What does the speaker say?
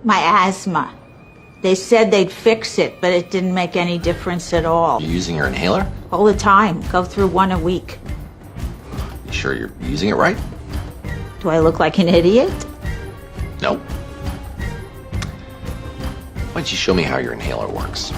My asthma. They said they'd fix it, but it didn't make any difference at all. You using your inhaler? All the time. Go through one a week. You sure you're using it right? Do I look like an idiot? No. Why don't you show me how your inhaler works?